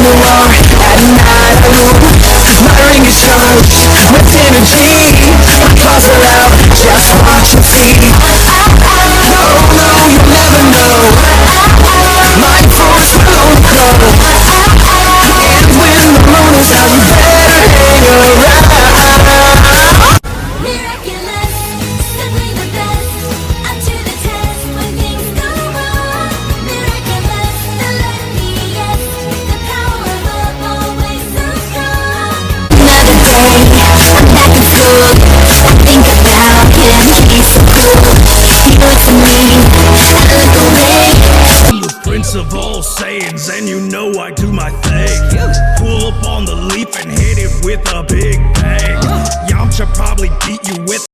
Noir. At night I rule, 'cause my ring is charged with energy. My claws are out, just watch and see. Oh no, you'll never know. My force will overthrow. And when the moon is out, you better hang around. Miraculous, simply the best. Up to the test when things go wrong. Miraculous, the luckiest. The power of love always so strong. Another day, I'm back in school. I think about him, he's so cool. He looks at me, I look away. I'm the prince of all sayings, and you know I do my thing. Pull up on the leaf and hit it with a big bang. Yamcha probably beat you with